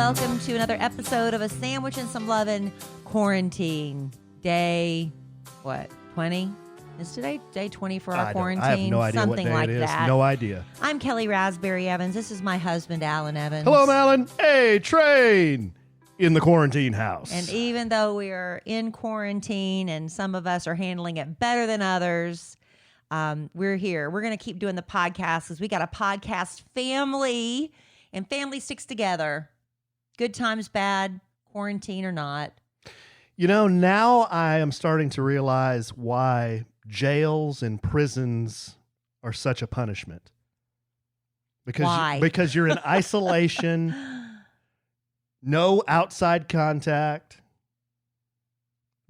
welcome to another episode of A Sandwich and Some Lovin' Quarantine. Day, 20? Is today day 20 for our quarantine? I have no idea Something what day like it is. that. No idea. I'm Kelly Raspberry Evans. This is my husband, Alan Evans. Hello, Alan. Hey, train in the quarantine house. And even though we are in quarantine and some of us are handling it better than others, we're here. We're going to keep doing the podcast because we got a podcast family, and family sticks together. Good times, bad, quarantine or not. You know, now I am starting to realize why jails and prisons are such a punishment. Why? Because you're in isolation, no outside contact.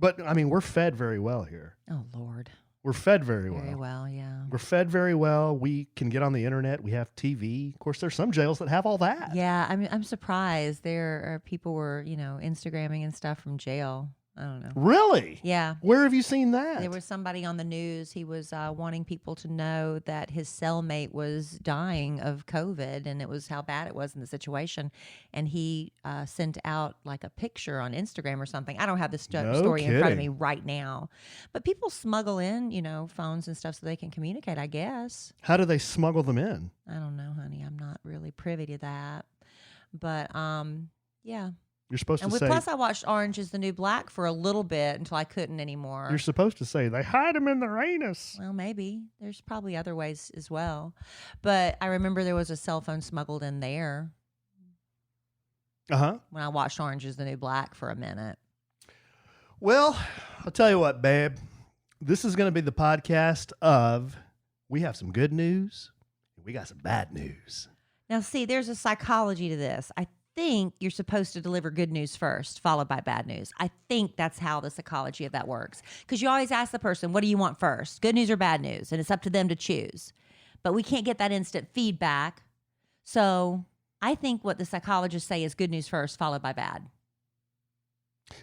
But, I mean, we're fed very well here. Oh, Lord. We're fed very well. Very well, yeah. We're fed very well. We can get on the internet. We have TV. Of course, there's some jails that have all that. Yeah, I mean, I'm surprised. There are people were, Instagramming and stuff from jail. I don't know. Really? Yeah. Where have you seen that? There was somebody on the news. He was wanting people to know that his cellmate was dying of COVID, and it was how bad it was in the situation. And he sent out like a picture on Instagram or something. I don't have this story in front of me right now. But people smuggle in, phones and stuff so they can communicate, I guess. How do they smuggle them in? I don't know, honey. I'm not really privy to that. But, yeah. You're supposed to say. Plus, I watched Orange is the New Black for a little bit until I couldn't anymore. You're supposed to say they hide them in their anus. Well, maybe. There's probably other ways as well. But I remember there was a cell phone smuggled in there. Uh-huh. When I watched Orange is the New Black for a minute. Well, I'll tell you what, babe. This is going to be the podcast of we have some good news and we got some bad news. Now, see, there's a psychology to this. I think you're supposed to deliver good news first, followed by bad news. I think that's how the psychology of that works. Because you always ask the person, what do you want first, good news or bad news? And it's up to them to choose. But we can't get that instant feedback. So I think what the psychologists say is good news first, followed by bad.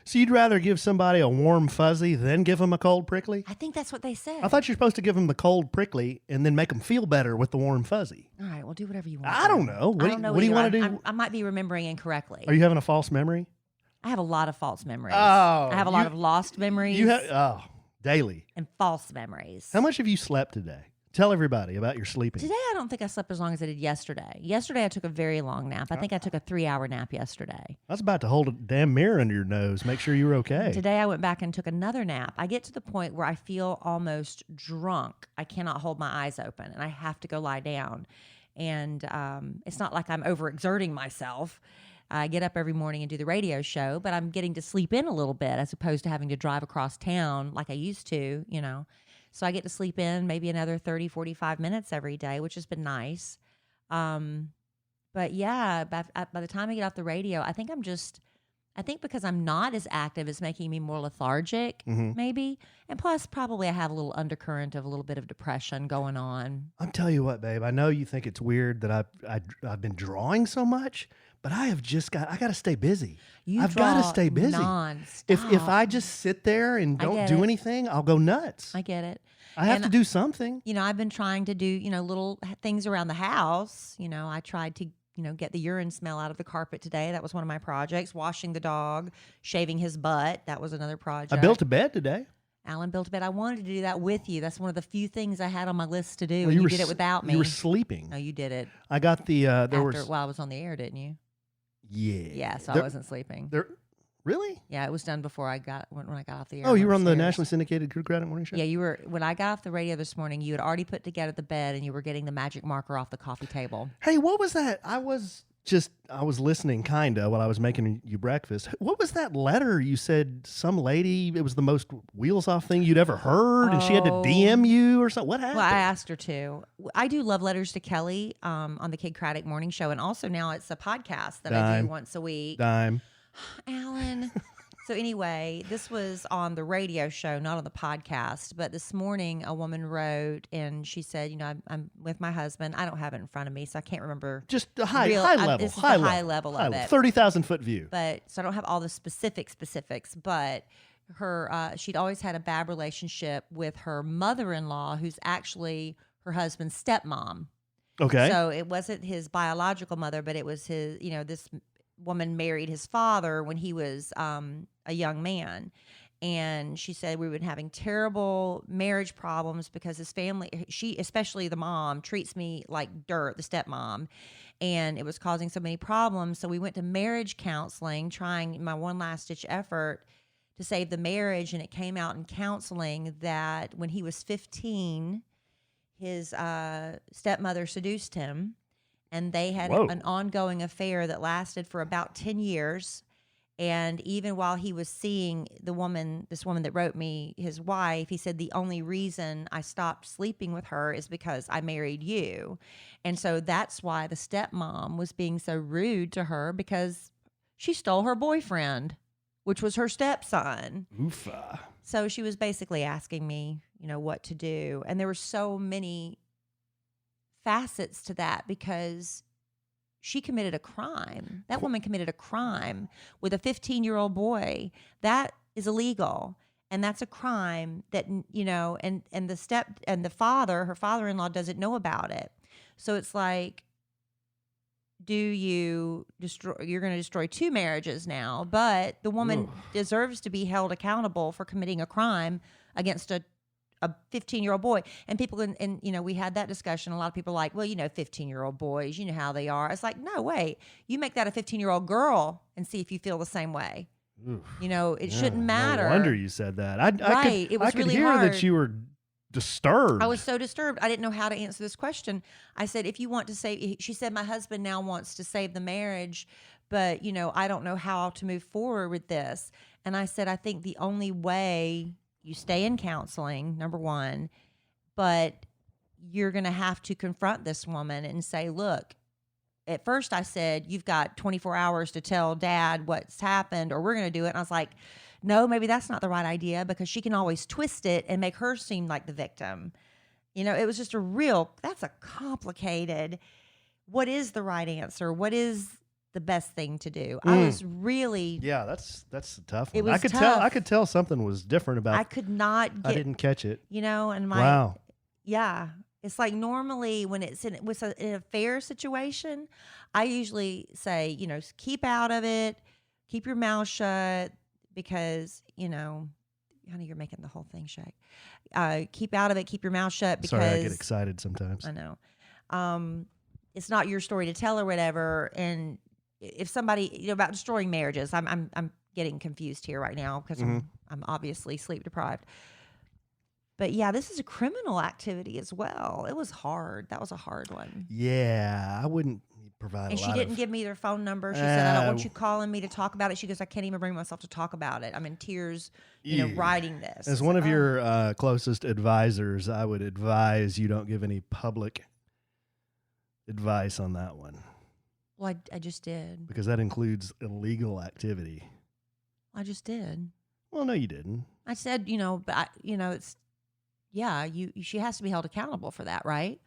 So you'd rather give somebody a warm fuzzy than give them a cold prickly? I think that's what they said. I thought you're supposed to give them the cold prickly and then make them feel better with the warm fuzzy. All right, well, do whatever you want. I don't know. What do you want to do? I might be remembering incorrectly. Are you having a false memory? I have a lot of false memories. Oh, I have a lot of lost memories. Daily. And false memories. How much have you slept today? Tell everybody about your sleeping. Today, I don't think I slept as long as I did yesterday. Yesterday, I took a very long nap. I think I took a 3-hour nap yesterday. I was about to hold a damn mirror under your nose, make sure you were okay. Today, I went back and took another nap. I get to the point where I feel almost drunk. I cannot hold my eyes open, and I have to go lie down. And it's not like I'm overexerting myself. I get up every morning and do the radio show, but I'm getting to sleep in a little bit as opposed to having to drive across town like I used to, So I get to sleep in maybe another 30, 45 minutes every day, which has been nice. But yeah, by the time I get off the radio, I think because I'm not as active, it's making me more lethargic, maybe. And plus, probably I have a little undercurrent of a little bit of depression going on. I'm telling you what, babe, I know you think it's weird that I've been drawing so much, but I got to stay busy. I've got to stay busy. Non-stop. If I just sit there and don't do anything, I'll go nuts. I get it. I have to do something. I've been trying to do, little things around the house. I tried to, get the urine smell out of the carpet today. That was one of my projects. Washing the dog, shaving his butt. That was another project. I built a bed today. Alan built a bed. I wanted to do that with you. That's one of the few things I had on my list to do. Well, and you did it without me. You were sleeping. No, you did it. I got the, while I was on the air, didn't you? Yeah. Yeah, so I wasn't sleeping. Really? Yeah, it was done before when I got off the air. Oh, you were on the nationally syndicated Good Credit Morning Show? Yeah, you were. When I got off the radio this morning, you had already put together the bed and you were getting the magic marker off the coffee table. Hey, what was that? I was listening kinda while I was making you breakfast. What was that letter you said some lady, it was the most wheels off thing you'd ever heard and she had to DM you or something? What happened? Well, I asked her to. I do love letters to Kelly on the Kid Craddock Morning Show, and also now it's a podcast that I do once a week. Alan. So anyway, this was on the radio show, not on the podcast. But this morning, a woman wrote, and she said, I'm with my husband. I don't have it in front of me, so I can't remember. Just the high level. This is the high level of it. 30,000 foot view. But so I don't have all the specifics. But she'd always had a bad relationship with her mother-in-law, who's actually her husband's stepmom. Okay. So it wasn't his biological mother, but it was his, this woman married his father when he was a young man. And she said we've been having terrible marriage problems because his family, she, especially the mom, treats me like dirt, the stepmom. And it was causing so many problems. So we went to marriage counseling, trying my one last ditch effort to save the marriage. And it came out in counseling that when he was 15, his stepmother seduced him. And they had Whoa. an ongoing affair that lasted for about 10 years. And even while he was seeing this woman that wrote me, his wife, he said, the only reason I stopped sleeping with her is because I married you. And so that's why the stepmom was being so rude to her, because she stole her boyfriend, which was her stepson. Oofa. So she was basically asking me, what to do. And there were so many facets to that, because she committed a crime. That woman committed a crime with a 15-year-old boy. That is illegal. And that's a crime that, and the father, her father-in-law, doesn't know about it. So it's like, you're going to destroy 2 marriages now, but the woman deserves to be held accountable for committing a crime against a 15-year-old boy. And people, and we had that discussion. A lot of people are like, well, 15-year-old boys, you know how they are. It's like, no, wait, you make that a 15-year-old girl and see if you feel the same way. Oof. It shouldn't matter. No wonder you said that. I was really could hear hard. that you were disturbed. I was so disturbed. I didn't know how to answer this question. I said, if you want to save, she said, my husband now wants to save the marriage, but, I don't know how to move forward with this. And I said, I think the only way you stay in counseling, number one, but you're going to have to confront this woman and say, look, at first I said, you've got 24 hours to tell dad what's happened or we're going to do it. And I was like, no, maybe that's not the right idea, because she can always twist it and make her seem like the victim. It was just that's a complicated, what is the right answer? What is the best thing to do? I was really, that's a tough one. It was I could tell something was different about. I could not get. I didn't catch it. And Wow. Yeah, it's like normally when it's in an affair situation, I usually say, keep out of it, keep your mouth shut, because honey, you're making the whole thing shake. Keep out of it, keep your mouth shut, because Sorry, I get excited sometimes. I know. It's not your story to tell or whatever. And if somebody, about destroying marriages, I'm getting confused here right now because I'm obviously sleep deprived. But yeah, this is a criminal activity as well. It was hard. That was a hard one. Yeah, I wouldn't provide. And she didn't give me their phone number. She said, "I don't want you calling me to talk about it." She goes, "I can't even bring myself to talk about it. I'm in tears, writing this." As one of your closest advisors, I would advise you don't give any public advice on that one. Well, I just did. Because that includes illegal activity. I just did. Well, no, you didn't. I said, but it's, she has to be held accountable for that, right?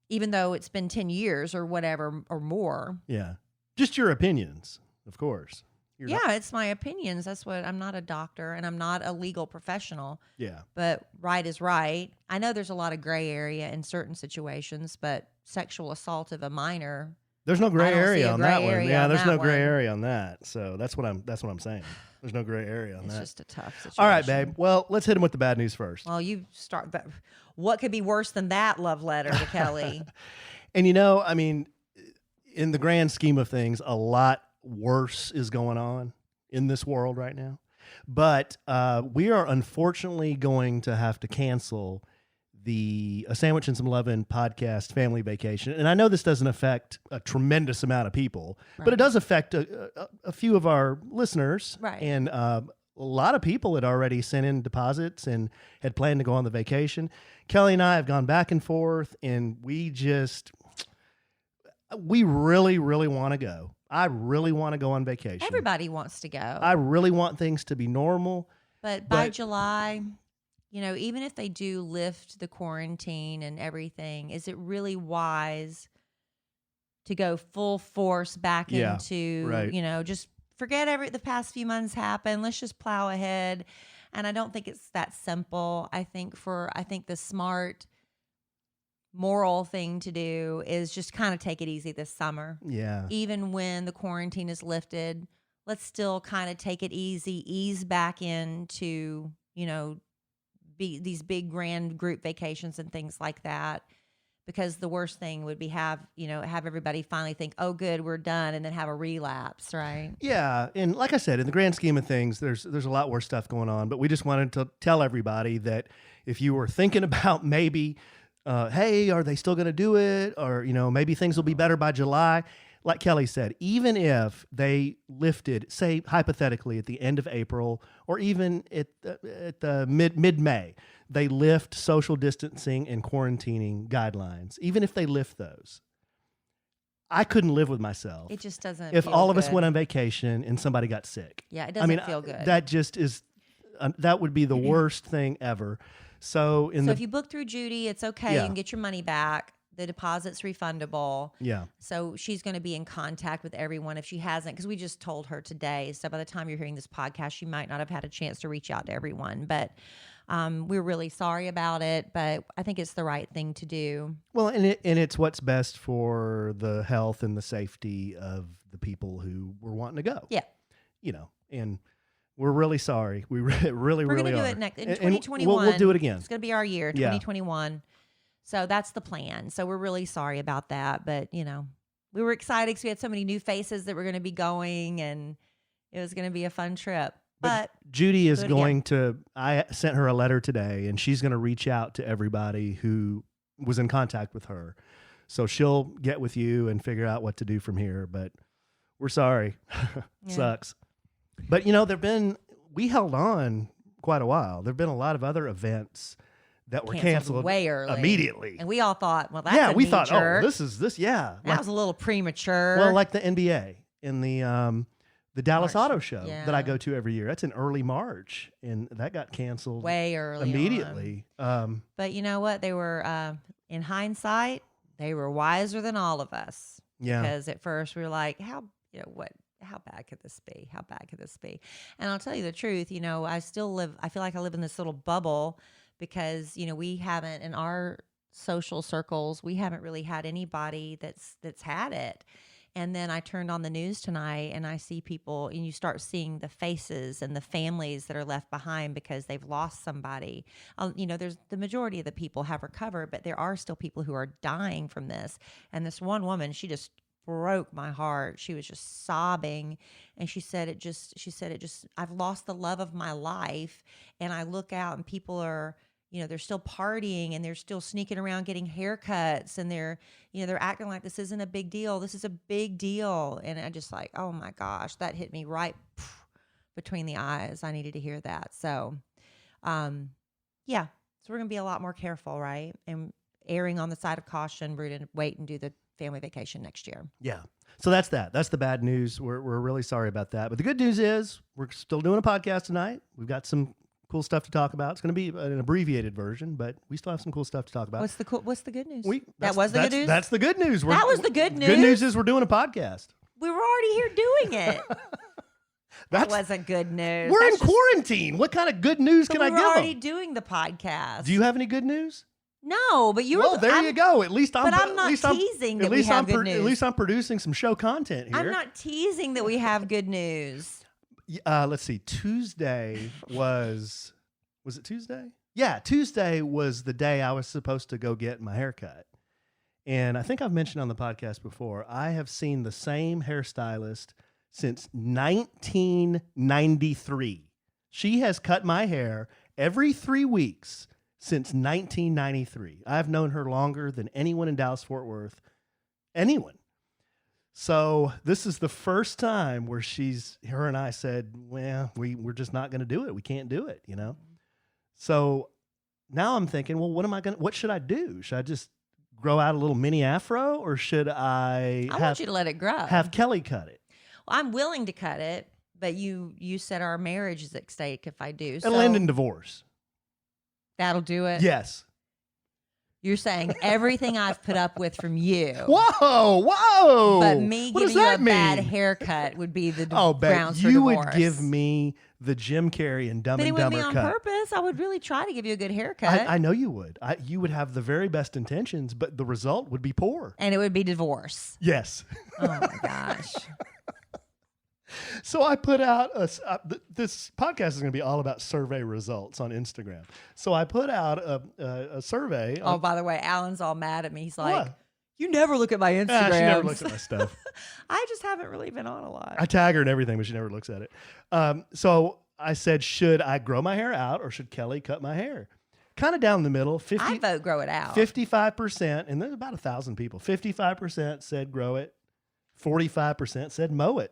Even though it's been 10 years or whatever or more. Yeah. Just your opinions, of course. It's my opinions. That's what, I'm not a doctor and I'm not a legal professional. Yeah. But right is right. I know there's a lot of gray area in certain situations, but sexual assault of a minor. There's no gray area on that one. Yeah, there's no gray one. area on that. So that's what I'm saying. There's no gray area on that. It's just a tough situation. All right, babe. Well, let's hit him with the bad news first. Well, you start. But what could be worse than that love letter to Kelly? And I mean, in the grand scheme of things, a lot worse is going on in this world right now. But we are unfortunately going to have to cancel the A Sandwich and Some Lovin' podcast family vacation. And I know this doesn't affect a tremendous amount of people, but it does affect a few of our listeners. Right. And a lot of people had already sent in deposits and had planned to go on the vacation. Kelly and I have gone back and forth, and we really, really want to go. I really want to go on vacation. Everybody wants to go. I really want things to be normal. But by July, even if they do lift the quarantine and everything, is it really wise to go full force back into, just forget the past few months happened. Let's just plow ahead. And I don't think it's that simple. I think the smart moral thing to do is just kind of take it easy this summer. Yeah. Even when the quarantine is lifted, let's still kind of take it easy, ease back into, these big grand group vacations and things like that. Because the worst thing would be have everybody finally think, oh, good, we're done, and then have a relapse, right? Yeah, and like I said, in the grand scheme of things, there's a lot worse stuff going on. But we just wanted to tell everybody that if you were thinking about maybe, hey, are they still going to do it? Or, maybe things will be better by July. Like Kelly said, even if they lifted, say, hypothetically, at the end of April or even at the mid-May, they lift social distancing and quarantining guidelines, even if they lift those, I couldn't live with myself. It just doesn't if feel all of good. us went on vacation and somebody got sick. Yeah, it doesn't feel good. That just is, that would be the worst thing ever. So if you book through Judy, it's okay. Yeah. You can get your money back. The deposit's refundable. Yeah. So she's going to be in contact with everyone if she hasn't, because we just told her today. So by the time you're hearing this podcast, she might not have had a chance to reach out to everyone. But we're really sorry about it, but I think it's the right thing to do. Well, and it's what's best for the health and the safety of the people who were wanting to go. Yeah. And we're really sorry. We really, we're really going to do are. it next in And 2021. we'll do it again. It's going to be our year, 2021. So that's the plan. So we're really sorry about that. But, we were excited because we had so many new faces that were going to be going, and it was going to be a fun trip. But Judy is going to, I sent her a letter today, and she's going to reach out to everybody who was in contact with her. So she'll get with you and figure out what to do from here. But we're sorry. Sucks. But, we held on quite a while. There have been a lot of other events that were canceled way early, immediately. And we all thought, well, that's we thought, oh, this. That was a little premature. Well, like the NBA and the Dallas Auto Show that I go to every year. That's in early March, and that got canceled way early immediately. But you know what? They were, in hindsight, they were wiser than all of us. Yeah. Because at first we were like, how bad could this be? How bad could this be? And I'll tell you the truth, I feel like I live in this little bubble because, we haven't, in our social circles, we haven't really had anybody that's had it. And then I turned on the news tonight and I see people, and you start seeing the faces and the families that are left behind because they've lost somebody. There's the majority of the people have recovered, but there are still people who are dying from this. And this one woman, she just broke my heart. She was just sobbing, and she said I've lost the love of my life, and I look out and people are, they're still partying and they're still sneaking around getting haircuts, and they're acting like this isn't a big deal. This is a big deal. And I just like, oh my gosh, that hit me right between the eyes. I needed to hear that. So, so we're going to be a lot more careful, right? And erring on the side of caution. We're going to wait and do the family vacation next year. Yeah. So that's that. That's the bad news. We're really sorry about that. But the good news is we're still doing a podcast tonight. We've got some cool stuff to talk about. It's going to be an abbreviated version, but we still have some cool stuff to talk about. What's the good news? That was the good news? That's the good news. That was the good news? Good news is we're doing a podcast. We were already here doing it. That wasn't good news. We're in quarantine. What kind of good news can I give them? We're already doing the podcast. Do you have any good news? No, but you were. Well, there you go. At least I'm. But I'm not teasing that we have good news. At least I'm producing some show content here. I'm not teasing that we have good news. Let's see. Tuesday was it Tuesday? Yeah, Tuesday was the day I was supposed to go get my haircut. And I think I've mentioned on the podcast before, I have seen the same hairstylist since 1993. She has cut my hair every 3 weeks since 1993. I've known her longer than anyone in Dallas-Fort Worth. Anyone. So this is the first time where her and I said, well, we're just not going to do it. We can't do it, So now I'm thinking, well, what should I do? Should I just grow out a little mini afro, or should I want you to let it grow. Have Kelly cut it? Well, I'm willing to cut it, but you said our marriage is at stake if I do. It'll end in divorce. That'll do it? Yes. You're saying everything I've put up with from you. Whoa. But me What giving does you that a bad mean? haircut would be the Oh, grounds for you divorce. would give me the Jim Carrey and Dumb But it and wouldn't Dumber be on cut. purpose. I would really try to give you a good haircut. I know you would. You would have the very best intentions, but the result would be poor. And it would be divorce. Yes. Oh, my gosh. So I put out this podcast is going to be all about survey results on Instagram. So I put out a survey. Oh, by the way, Alan's all mad at me. He's like, What? you never look at my Instagram. She never looks at my stuff. I just haven't really been on a lot. I tag her and everything, but she never looks at it. So I said, should I grow my hair out or should Kelly cut my hair? Kind of down the middle. I vote grow it out. 55%, and there's about 1,000 people. 55% said grow it. 45% said mow it.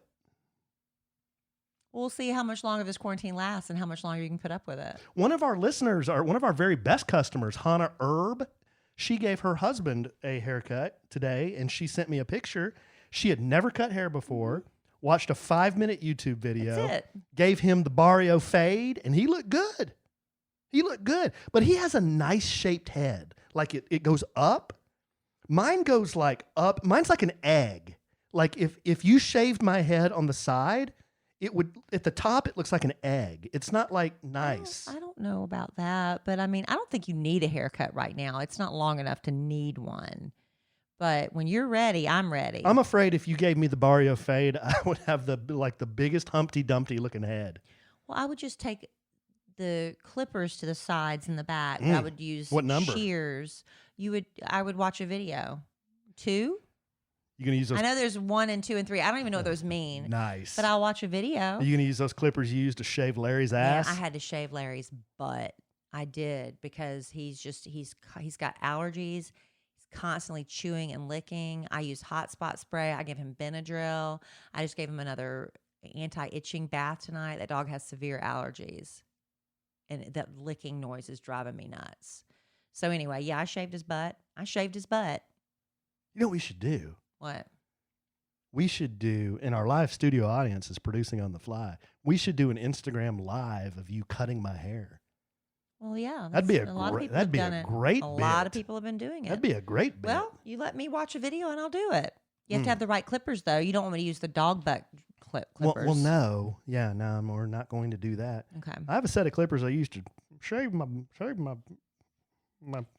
We'll see how much longer this quarantine lasts and how much longer you can put up with it. One of our listeners, or one of our very best customers, Hannah Herb, she gave her husband a haircut today, and she sent me a picture. She had never cut hair before, watched a 5-minute YouTube video, That's it. gave him the Barrio fade, and he looked good. He looked good, but he has a nice shaped head. Like it goes up. Mine goes like up. Mine's like an egg. Like if you shaved my head on the side, it would, at the top, it looks like an egg. It's not like nice. I don't know about that, but I mean, I don't think you need a haircut right now. It's not long enough to need one. But when you're ready, I'm ready. I'm afraid if you gave me the Barrio fade, I would have the biggest Humpty Dumpty looking head. Well, I would just take the clippers to the sides and the back. But I would use What number? shears. I would watch a video. 2? You gonna use those? I know there's 1 and 2 and 3. I don't even know what those mean. Nice. But I'll watch a video. Are you gonna use those clippers you used to shave Larry's ass? Yeah, I had to shave Larry's butt. I did because he's got allergies. He's constantly chewing and licking. I use hot spot spray. I give him Benadryl. I just gave him another anti-itching bath tonight. That dog has severe allergies, and that licking noise is driving me nuts. So anyway, yeah, I shaved his butt. You know what we should do? What? We should do, and our live studio audience is producing on the fly. We should do an Instagram live of you cutting my hair. Well, yeah, That'd be a lot of great. people That'd have be done a it. great. A bit. lot of people have been doing it. That'd be a great bit. Well, you let me watch a video and I'll do it. You have to have the right clippers, though. You don't want me to use the dog butt clippers. Well, no, yeah, no, we're not going to do that. Okay. I have a set of clippers I used to shave my.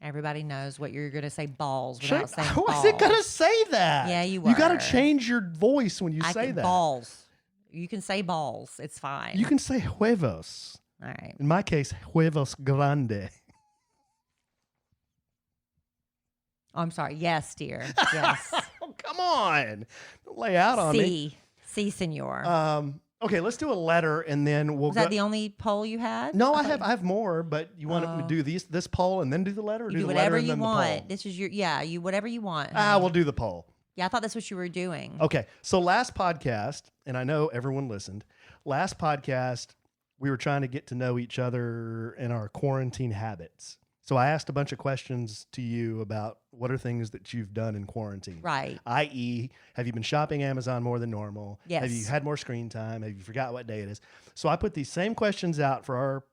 Everybody knows what you're going to say balls without saying I balls. wasn't gonna say that. Yeah, you You got were. to change your voice when you I say can that. balls. You can say balls. It's fine. You can say huevos. All right. In my case, huevos grande. Oh, I'm sorry. Yes, dear. Yes. Oh, come on. Don't lay out on me. Si, senor. Okay, let's do a letter and then we'll Was go. that the only poll you had? No, I thought have more, but you want to do this poll and then do the letter? Or You do the letter whatever and you then the want. poll? This is whatever you want. We'll do the poll. Yeah, I thought that's what you were doing. Okay, so last podcast, and I know everyone listened, last podcast, we were trying to get to know each other and our quarantine habits. So I asked a bunch of questions to you about what are things that you've done in quarantine. Right. I.e., have you been shopping Amazon more than normal? Yes. Have you had more screen time? Have you forgot what day it is? So I put these same questions out for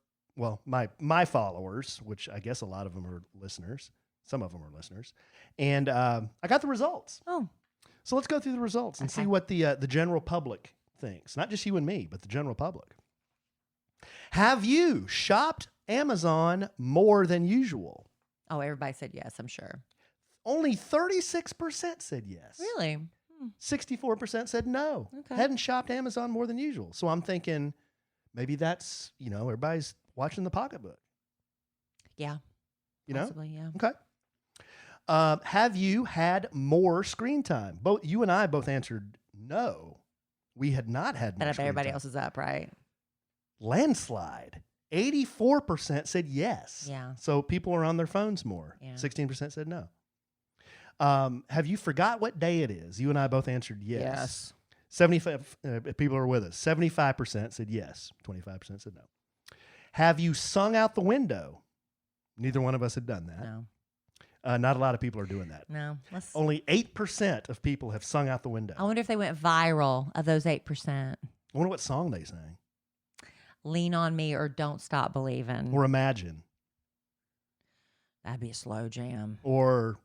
my followers, which I guess a lot of them are listeners. Some of them are listeners. And I got the results. Oh. So let's go through the results and see what the general public thinks. Not just you and me, but the general public. Have you shopped Amazon more than usual? Oh, everybody said yes, I'm sure. Only 36% said yes. Really? 64% said no. Okay. Hadn't shopped Amazon more than usual. So I'm thinking maybe that's, everybody's watching the pocketbook. Yeah. Possibly, yeah. Okay. Have you had more screen time? You and I both answered no. We had not had more But screen everybody time. else is up, right? Landslide. 84% said yes. Yeah. So people are on their phones more. Yeah. 16% said no. Have you forgot what day it is? You and I both answered yes. 75 people are with us. 75% said yes. 25% said no. Have you sung out the window? Neither one of us had done that. No. Not a lot of people are doing that. No. Only 8% of people have sung out the window. I wonder if they went viral of those 8%. I wonder what song they sang. Lean on Me or Don't Stop Believing. Or Imagine. That'd be a slow jam. or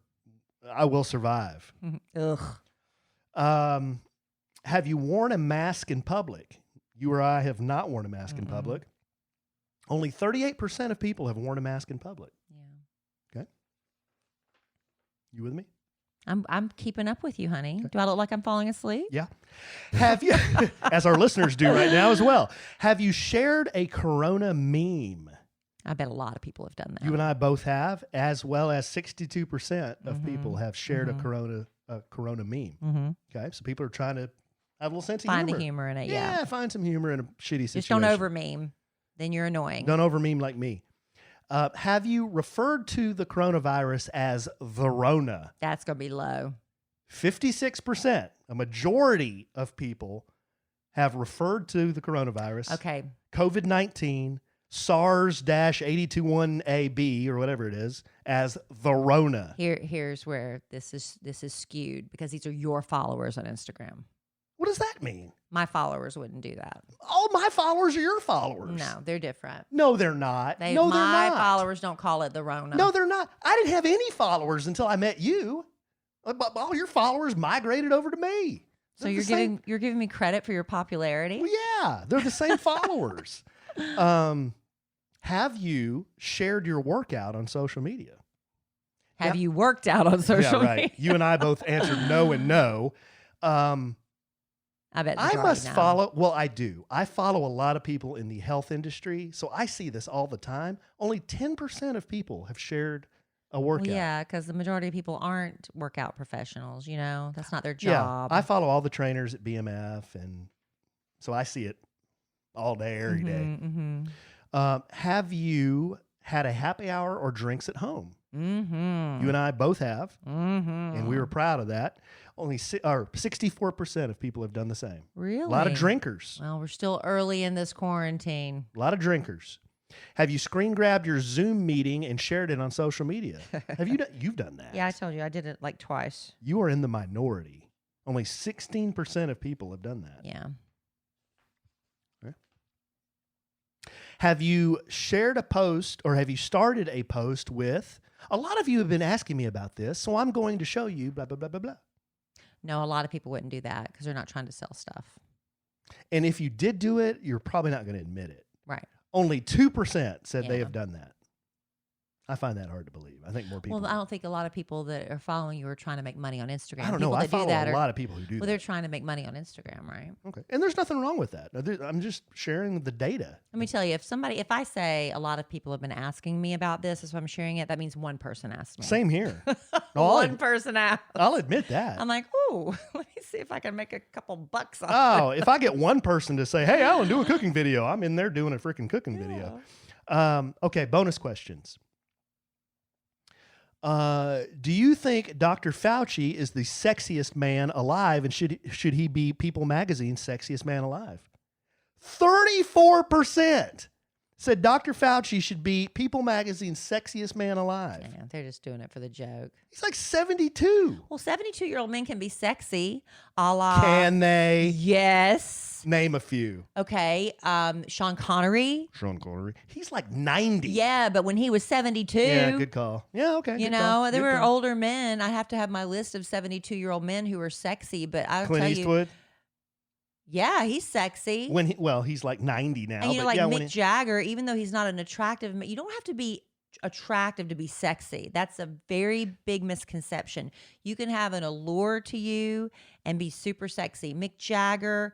I will survive. Ugh. Have you worn a mask in public? You or I have not worn a mask in public. Only 38% of people have worn a mask in public. Yeah. Okay. You with me? I'm keeping up with you, honey. Okay. Do I look like I'm falling asleep? Yeah. Have you, as our listeners do right now as well, have you shared a Corona meme? I bet a lot of people have done that. You and I both have, as well as 62% of people have shared a Corona meme. Okay. So people are trying to have a little sense of humor. Find the humor in it, yeah. Yeah, find some humor in a shitty situation. Just don't over meme. Then you're annoying. Don't over meme like me. Have you referred to the coronavirus as the Rona? That's going to be low. 56%, a majority of people have referred to the coronavirus. Okay. COVID-19, SARS-821AB or whatever it is, as the Rona. Here's where this is skewed because these are your followers on Instagram. What does that mean? My followers wouldn't do that. All my followers are your followers. No, they're different. No, they're not. They're not. My followers don't call it the Rona. No, they're not. I didn't have any followers until I met you. All your followers migrated over to me. So you're giving me credit for your popularity? Well, yeah, they're the same followers. Have you shared your workout on social media? Have you worked out on social media? Right. You and I both answered no and no. I bet I must follow. Well, I do. I follow a lot of people in the health industry, so I see this all the time. Only 10% of people have shared a workout. Well, yeah, because the majority of people aren't workout professionals. You know, that's not their job. Yeah, I follow all the trainers at BMF, and so I see it all day, every day. Have you had a happy hour or drinks at home? You and I both have, and we were proud of that. Only 64% of people have done the same. Really? A lot of drinkers. Well, we're still early in this quarantine. A lot of drinkers. Have you screen grabbed your Zoom meeting and shared it on social media? Have you done? You've done that. Yeah, I told you I did it like twice. You are in the minority. Only 16% of people have done that. Yeah. Okay. Have you shared a post or have you started a post with? A lot of you have been asking me about this, so I'm going to show you blah, blah, blah, blah, blah. No, a lot of people wouldn't do that because they're not trying to sell stuff. And if you did do it, you're probably not going to admit it. Right. Only 2% said they have done that. I find that hard to believe. I think more people. Well, I don't think a lot of people that are following you are trying to make money on Instagram. I don't know. I follow a lot of people who do that. Well, they're trying to make money on Instagram, right? Okay. And there's nothing wrong with that. I'm just sharing the data. Let me tell you, if I say a lot of people have been asking me about this, so I'm sharing it, that means one person asked me. Same here. One person asked. I'll admit that. I'm like, ooh, let me see if I can make a couple bucks on it. If I get one person to say, hey, Alan, do a cooking video, I'm in there doing a freaking cooking video. Okay, bonus questions. Do you think Dr. Fauci is the sexiest man alive, and should he be People Magazine's sexiest man alive? 34% said Dr. Fauci should be People Magazine's sexiest man alive. Yeah, they're just doing it for the joke. He's like 72. Well, 72-year-old men can be sexy, a la... Can they? Yes. Name a few. Okay, Sean Connery. Sean Connery. He's like 90. Yeah, but when he was 72. Yeah, good call. Yeah, okay. You know, there were older men. I have to have my list of 72-year-old men who are sexy, but I'll tell you. Clint Eastwood? Yeah, he's sexy. He's like 90 now. And you know, like Mick Jagger, even though he's not an attractive, you don't have to be attractive to be sexy. That's a very big misconception. You can have an allure to you and be super sexy. Mick Jagger,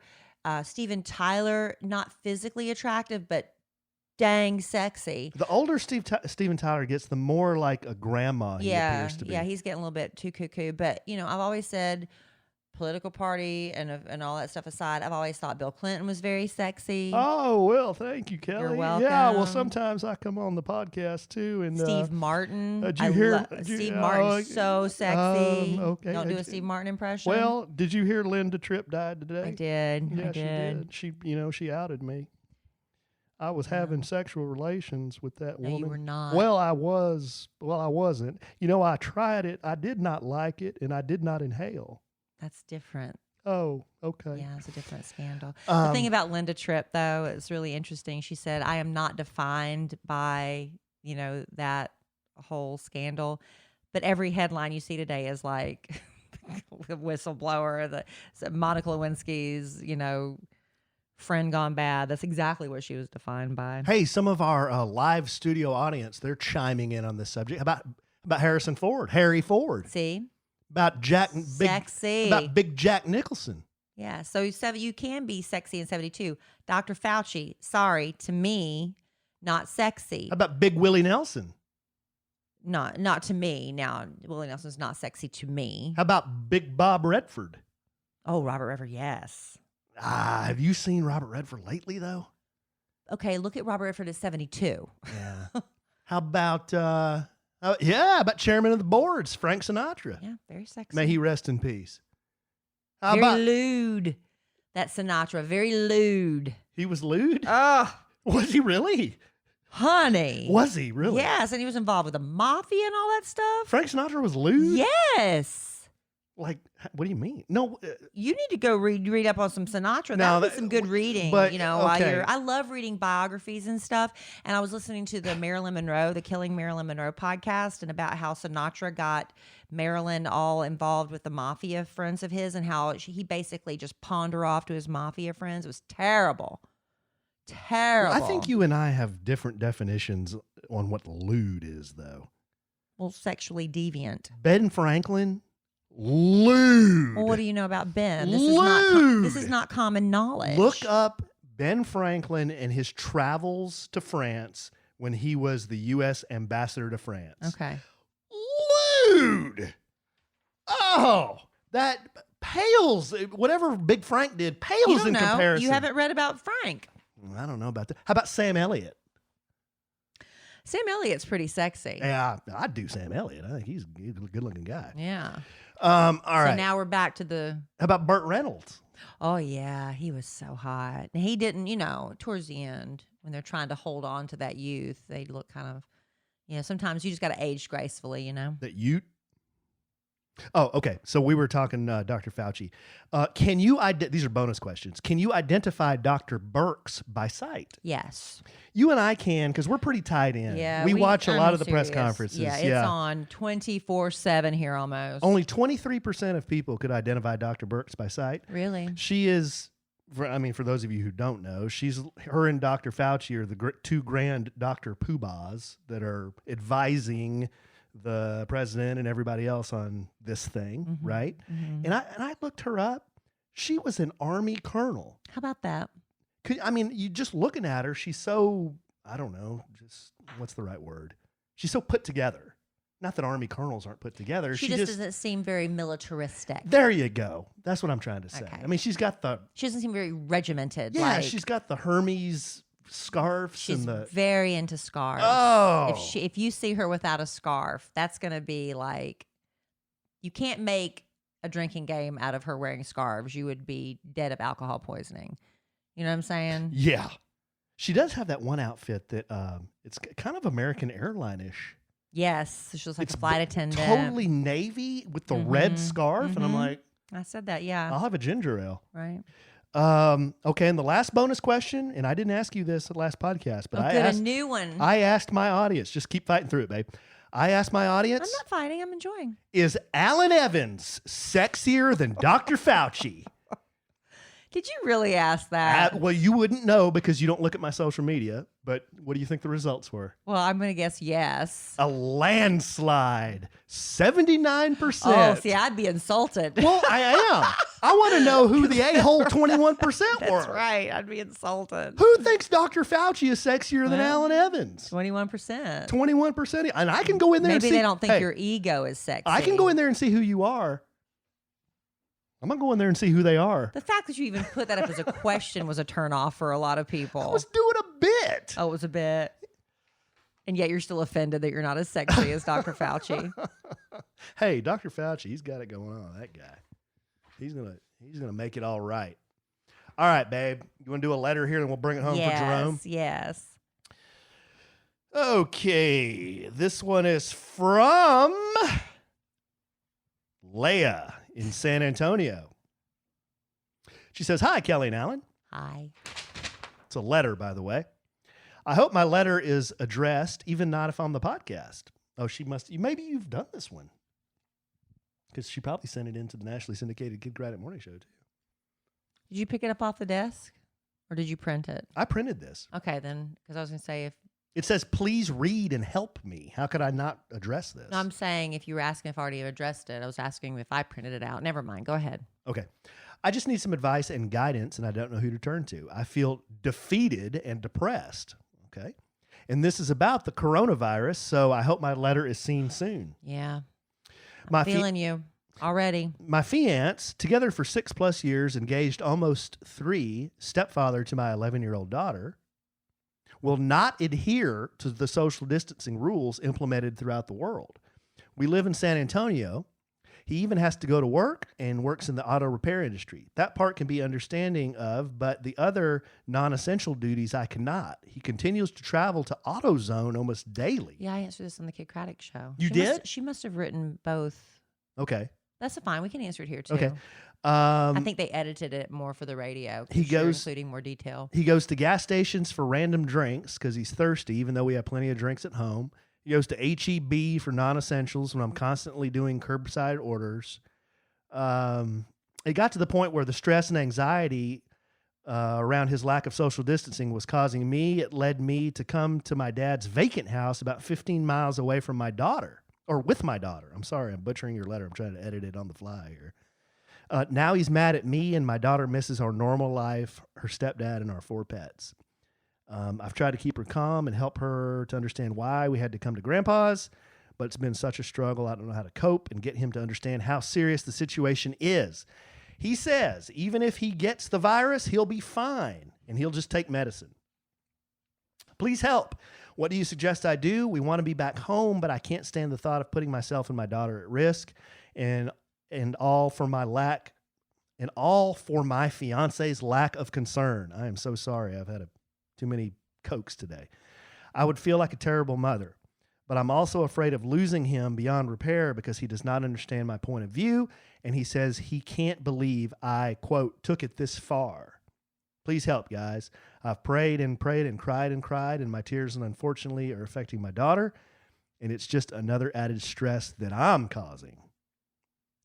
Steven Tyler, not physically attractive, but dang sexy. The older Steven Tyler gets, the more like a grandma he appears to be. Yeah, he's getting a little bit too cuckoo. But, you know, I've always said, political party and all that stuff aside, I've always thought Bill Clinton was very sexy. Oh, well, thank you, Kelly. You're welcome. Yeah, well, sometimes I come on the podcast too. And Steve Martin. Did you hear Steve Martin's so sexy. Okay. Don't do a Steve Martin impression. Well, did you hear Linda Tripp died today? I did. Yeah, I did. She did. She outed me. I was having sexual relations with that woman. No, you were not. Well, I was. Well, I wasn't. You know, I tried it. I did not like it, and I did not inhale. That's different. Oh, okay. Yeah, it's a different scandal. The thing about Linda Tripp, though, is really interesting. She said, I am not defined by, you know, that whole scandal. But every headline you see today is like the whistleblower, Monica Lewinsky's, friend gone bad. That's exactly what she was defined by. Hey, some of our live studio audience, they're chiming in on this subject about Harrison Ford, Harry Ford. See? About Sexy. About Big Jack Nicholson. Yeah, so you can be sexy in 72. Dr. Fauci, sorry, to me, not sexy. How about Big Willie Nelson? Not to me. Now, Willie Nelson's not sexy to me. How about Big Bob Redford? Oh, Robert Redford, yes. Have you seen Robert Redford lately, though? Okay, look at Robert Redford at 72. Yeah. How about, about Chairman of the Boards, Frank Sinatra? Yeah, very sexy. May he rest in peace. How very about lewd. That Sinatra, very lewd. He was lewd? Oh. Was he really? Honey. Was he really? Yes, and he was involved with the mafia and all that stuff. Frank Sinatra was lewd? Yes. Like, what do you mean? No. You need to go read up on some Sinatra. No, That would be some good reading, but, while okay. I love reading biographies and stuff. And I was listening to the the Killing Marilyn Monroe podcast, and about how Sinatra got Marilyn all involved with the mafia friends of his, and how he basically just pawned her off to his mafia friends. It was terrible. Terrible. I think you and I have different definitions on what lewd is, though. Well, sexually deviant. Ben Franklin, lewd. Well, what do you know about Ben? This is not common knowledge. Look up Ben Franklin and his travels to France when he was the U.S. ambassador to France. Okay. Lewd. Oh, that pales. Whatever Big Frank did pales in comparison. You haven't read about Frank. I don't know about that. How about Sam Elliott? Sam Elliott's pretty sexy. Yeah, I'd do Sam Elliott. I think he's a good-looking guy. Yeah. All right. So now we're back to the... How about Burt Reynolds? Oh, yeah. He was so hot. And he didn't, towards the end, when they're trying to hold on to that youth, they look kind of, sometimes you just got to age gracefully, That youth? Oh, okay. So we were talking Dr. Fauci. Can you these are bonus questions. Can you identify Dr. Birx by sight? Yes. You and I can, because we're pretty tied in. Yeah. We watch a lot of the press conferences. Yeah, it's on 24/7 here almost. Only 23% of people could identify Dr. Birx by sight. Really? She is, for those of you who don't know, her and Dr. Fauci are the two grand Dr. Poobahs that are advising the president and everybody else on this thing, right? Mm-hmm. And I looked her up. She was an Army colonel. How about that? You just looking at her, she's so, I don't know, just what's the right word? She's so put together. Not that Army colonels aren't put together. She just doesn't seem very militaristic. There you go. That's what I'm trying to say. Okay. She doesn't seem very regimented. Yeah, she's got the Hermes scarves. She's very into scarves. Oh. If you see her without a scarf, that's going to be like, you can't make a drinking game out of her wearing scarves. You would be dead of alcohol poisoning. You know what I'm saying? Yeah. She does have that one outfit that it's kind of American airline-ish. Yes. She looks like a flight attendant. Totally navy with the red scarf. And I'm like, I said that, yeah. I'll have a ginger ale. Right. Okay, and the last bonus question, and I didn't ask you this at the last podcast, but a new one. I asked my audience, just keep fighting through it, babe. I asked my audience. I'm not fighting, I'm enjoying. Is Alan Evans sexier than Dr. Fauci? Did you really ask that? Well, you wouldn't know because you don't look at my social media, but what do you think the results were? Well, I'm going to guess yes. A landslide. 79%. Oh, see, I'd be insulted. Well, I am. I want to know who the a-hole 21% were. That's right. I'd be insulted. Who thinks Dr. Fauci is sexier than Alan Evans? 21%. 21%. And I can go in there and see. Maybe they don't think your ego is sexy. I can go in there and see who you are. I'm going to go in there and see who they are. The fact that you even put that up as a question was a turnoff for a lot of people. I was doing a bit. Oh, it was a bit. And yet you're still offended that you're not as sexy as Dr. Fauci. Hey, Dr. Fauci, he's got it going on, that guy. He's gonna make it all right. All right, babe. You want to do a letter here and we'll bring it home for Jerome? Yes. Okay. This one is from Leah in San Antonio. She says, "Hi, Kellie and Allen." Hi. It's a letter, by the way. I hope my letter is addressed, even not if on the podcast. Oh, she must. Maybe you've done this one because she probably sent it into the nationally syndicated Kid Credit Morning Show too. Did you pick it up off the desk, or did you print it? I printed this. Okay, then, because I was going to say if it says, "Please read and help me." How could I not address this? No, I'm saying if you were asking if I already addressed it, I was asking if I printed it out. Never mind. Go ahead. Okay. I just need some advice and guidance, and I don't know who to turn to. I feel defeated and depressed. Okay. And this is about the coronavirus, so I hope my letter is seen soon. Yeah. I'm feeling you already. My fiancé, together for 6+ years, engaged almost 3, stepfather to my 11-year-old daughter, will not adhere to the social distancing rules implemented throughout the world. We live in San Antonio. He even has to go to work and works in the auto repair industry. That part can be understanding of, but the other non-essential duties I cannot. He continues to travel to AutoZone almost daily. Yeah, I answered this on the Kid Craddock show. You did? She must have written both. Okay. That's fine. We can answer it here too. Okay. I think they edited it more for the radio. Including more detail. He goes to gas stations for random drinks because he's thirsty, even though we have plenty of drinks at home. He goes to HEB for non-essentials when I'm constantly doing curbside orders. It got to the point where the stress and anxiety around his lack of social distancing was causing me. It led me to come to my dad's vacant house about 15 miles away from my daughter, or with my daughter. I'm sorry, I'm butchering your letter. I'm trying to edit it on the fly here. Now he's mad at me, and my daughter misses our normal life, her stepdad, and our 4 pets. I've tried to keep her calm and help her to understand why we had to come to Grandpa's, but it's been such a struggle. I don't know how to cope and get him to understand how serious the situation is. He says even if he gets the virus, he'll be fine, and he'll just take medicine. Please help. What do you suggest I do? We want to be back home, but I can't stand the thought of putting myself and my daughter at risk, and all for my fiance's lack of concern. I am so sorry. I've had too many Cokes today. I would feel like a terrible mother, but I'm also afraid of losing him beyond repair because he does not understand my point of view, and he says he can't believe I, quote, took it this far. Please help, guys. I've prayed and prayed and cried, and my tears, unfortunately, are affecting my daughter, and it's just another added stress that I'm causing.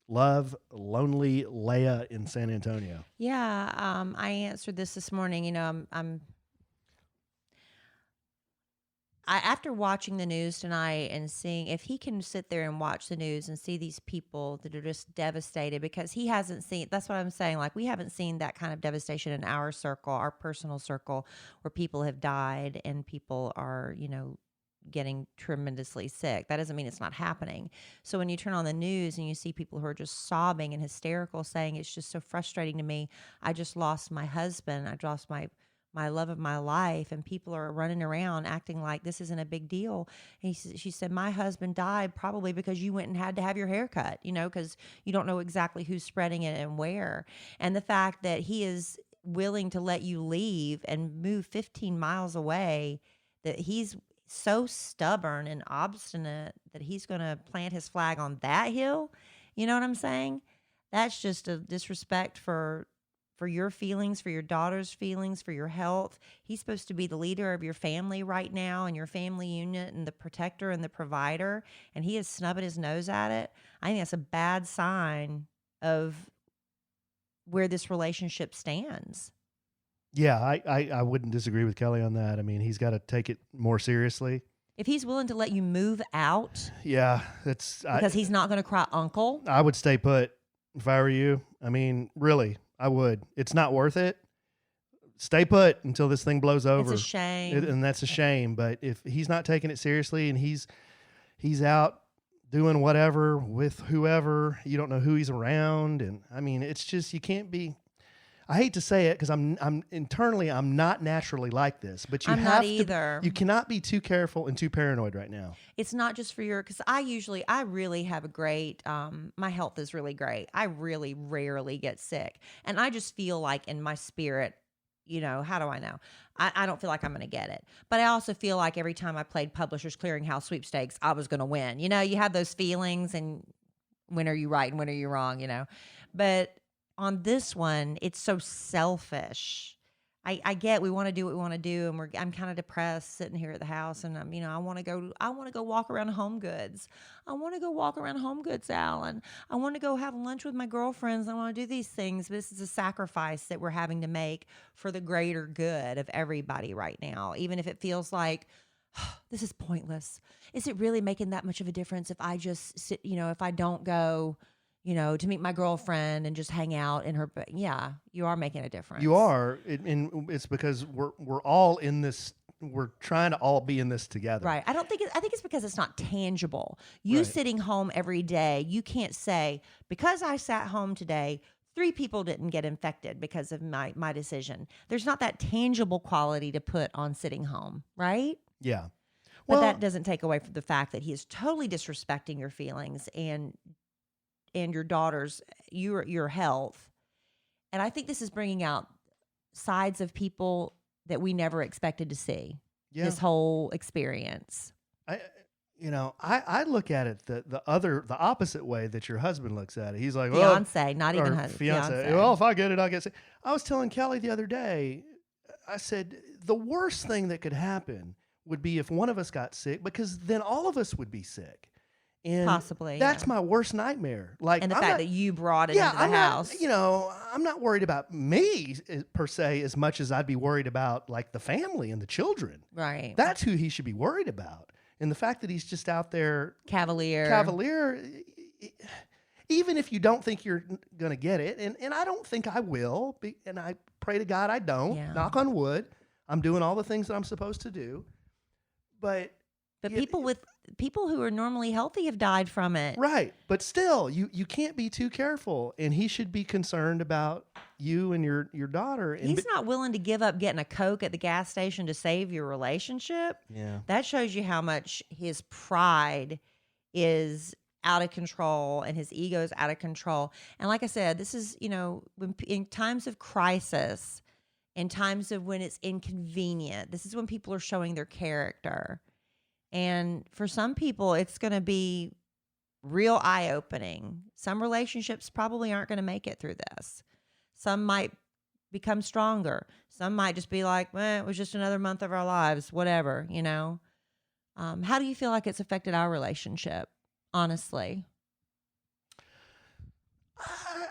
Love, lonely Leia in San Antonio. Yeah, I answered this morning. You know, after watching the news tonight and seeing if he can sit there and watch the news and see these people that are just devastated because he hasn't seen, that's what I'm saying. Like, we haven't seen that kind of devastation in our circle, our personal circle, where people have died and people are, getting tremendously sick. That doesn't mean it's not happening. So when you turn on the news and you see people who are just sobbing and hysterical saying, it's just so frustrating to me. I just lost my husband. I lost my love of my life, and people are running around acting like this isn't a big deal. And she said, my husband died probably because you went and had to have your hair cut, because you don't know exactly who's spreading it and where. And the fact that he is willing to let you leave and move 15 miles away, that he's so stubborn and obstinate that he's going to plant his flag on that hill. You know what I'm saying? That's just a disrespect for your feelings, for your daughter's feelings, for your health. He's supposed to be the leader of your family right now and your family unit and the protector and the provider, and he is snubbing his nose at it. I think that's a bad sign of where this relationship stands. Yeah, I wouldn't disagree with Kelly on that. I mean, he's got to take it more seriously. If he's willing to let you move out, yeah, because he's not going to cry uncle. I would stay put if I were you. I mean, really, I would. It's not worth it. Stay put until this thing blows over. It's a shame. And that's a shame. But if he's not taking it seriously and he's out doing whatever with whoever, you don't know who he's around. And I mean, it's just, you can't be, I hate to say it because I'm internally, I'm not naturally like this, but you you cannot be too careful and too paranoid right now. It's not just for because I really have a great, my health is really great. I really rarely get sick. And I just feel like in my spirit, how do I know? I don't feel like I'm going to get it. But I also feel like every time I played Publishers Clearinghouse sweepstakes, I was going to win. You have those feelings, and when are you right and when are you wrong, But on this one, it's so selfish. I get we want to do what we want to do, and I'm kind of depressed sitting here at the house, and I want to go walk around Home Goods. I want to go walk around Home Goods, Alan. I want to go have lunch with my girlfriends. I want to do these things, but this is a sacrifice that we're having to make for the greater good of everybody right now, even if it feels like this is pointless. Is it really making that much of a difference if I just sit, if I don't go, to meet my girlfriend and just hang out in her? Yeah, you are making a difference. You are, and it's because we're all in this. We're trying to all be in this together. Right. I think it's because it's not tangible. You Right. sitting home every day, you can't say, because I sat home today, 3 people didn't get infected because of my decision. There's not that tangible quality to put on sitting home, right? Yeah. But that doesn't take away from the fact that he is totally disrespecting your feelings and your daughter's your health. And I think this is bringing out sides of people that we never expected to see. Yeah. This whole experience. I look at it the opposite way that your husband looks at it. He's like, Fiance, not even or husband. fiance. Well, if I get it, I'll get sick. I was telling Kelly the other day, I said, the worst thing that could happen would be if one of us got sick, because then all of us would be sick. And Possibly. that's yeah. my worst nightmare. Like, And the I'm fact not- that you brought it into the house. I'm not worried about me per se as much as I'd be worried about like the family and the children. Right. That's who he should be worried about. And the fact that he's just out there Cavalier. even if you don't think you're going to get it, and I don't think I will, and I pray to God I don't, Yeah. knock on wood. I'm doing all the things that I'm supposed to do. But people who are normally healthy have died from it. right. But still, you can't be too careful, and he should be concerned about you and your daughter. And He's not willing to give up getting a Coke at the gas station to save your relationship. yeah. That shows you how much his pride is out of control and his ego is out of control. And like I said, this is, when in times of crisis, in times of when it's inconvenient, this is when people are showing their character. And for some people, it's going to be real eye-opening. Some relationships probably aren't going to make it through this. Some might become stronger. Some might just be like, it was just another month of our lives, whatever, How do you feel like it's affected our relationship, honestly?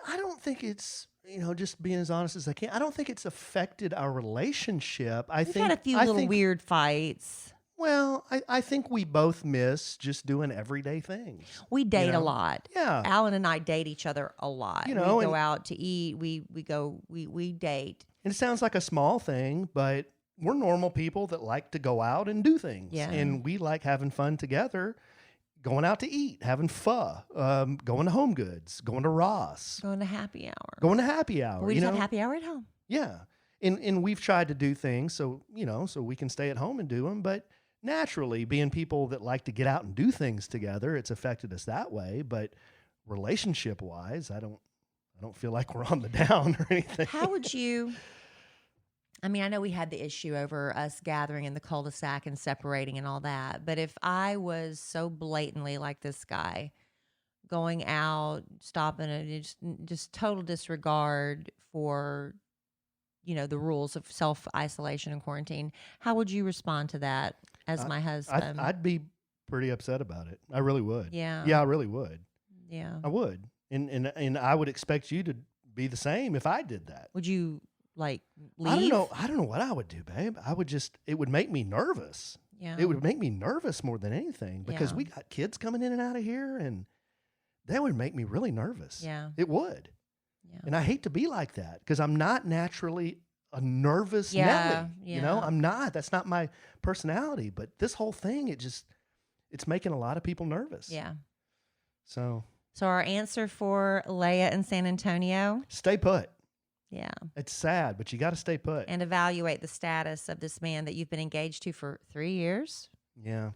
I don't think it's, just being as honest as I can, I don't think it's affected our relationship. We've had a few little weird fights. Well, I think we both miss just doing everyday things. We date a lot. Yeah. Alan and I date each other a lot. We go out to eat. We date. And it sounds like a small thing, but we're normal people that like to go out and do things. Yeah. And we like having fun together, going out to eat, having pho, going to Home Goods, going to Ross. Going to happy hour. We We just have happy hour at home. Yeah. And we've tried to do things so we can stay at home and do them, but naturally, being people that like to get out and do things together, it's affected us that way. But relationship-wise, I don't feel like we're on the down or anything. How would you? I mean, I know we had the issue over us gathering in the cul-de-sac and separating and all that. But if I was so blatantly like this guy, going out, stopping, and just total disregard for the rules of self-isolation and quarantine, how would you respond to that as my husband? I'd be pretty upset about it. I really would. Yeah. Yeah, I really would. Yeah. I would. And I would expect you to be the same if I did that. Would you leave? I don't know what I would do, babe. It would make me nervous. Yeah. It would make me nervous more than anything because Yeah. we got kids coming in and out of here, and that would make me really nervous. Yeah. It would. Yeah. And I hate to be like that because I'm not naturally a nervous Yeah, Nelly. yeah. I'm not. That's not my personality. But this whole thing, it's making a lot of people nervous. Yeah. So our answer for Leia in San Antonio? stay put. Yeah. It's sad, but you got to stay put. And evaluate the status of this man that you've been engaged to for 3 years. Yeah.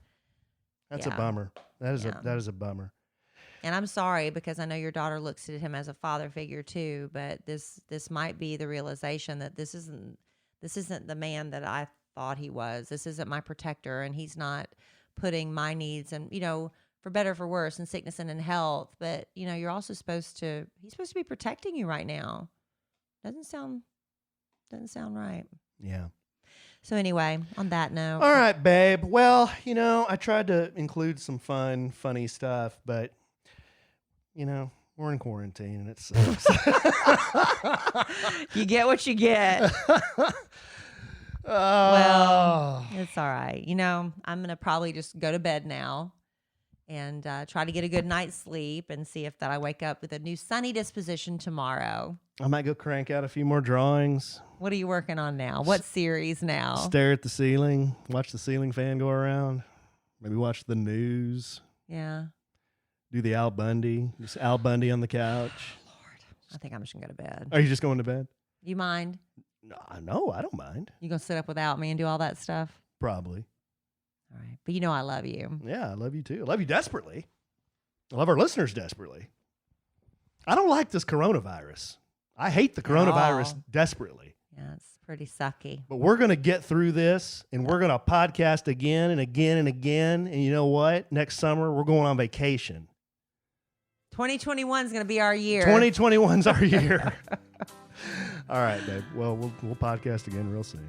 That's a Yeah. bummer. That Yeah. is a bummer. And I'm sorry because I know your daughter looks at him as a father figure too, but this might be the realization that this isn't the man that I thought he was. This isn't my protector, and he's not putting my needs and, for better or for worse, in sickness and in health, but you're also he's supposed to be protecting you right now. Doesn't sound right. Yeah. So anyway, on that note. All right, babe. Well, I tried to include some funny stuff, but, we're in quarantine and it sucks. You get what you get. Well, it's all right. I'm going to probably just go to bed now and try to get a good night's sleep and see if that I wake up with a new sunny disposition tomorrow. I might go crank out a few more drawings. What are you working on now? What series now? Stare at the ceiling, watch the ceiling fan go around, maybe watch the news. Yeah. Do the Al Bundy. Just Al Bundy on the couch. Oh, Lord, I think I'm just going to go to bed. Are you just going to bed? You mind? No, I don't mind. You going to sit up without me and do all that stuff? Probably. All right. But I love you. Yeah, I love you too. I love you desperately. I love our listeners desperately. I don't like this coronavirus. I hate the coronavirus desperately. Yeah, it's pretty sucky. But we're going to get through this, and we're going to podcast again and again and again. And you know what? Next summer, we're going on vacation. 2021 is going to be our year. 2021's our year. All right, babe. Well, we'll podcast again real soon.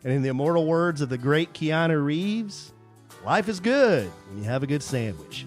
And in the immortal words of the great Keanu Reeves, life is good when you have a good sandwich.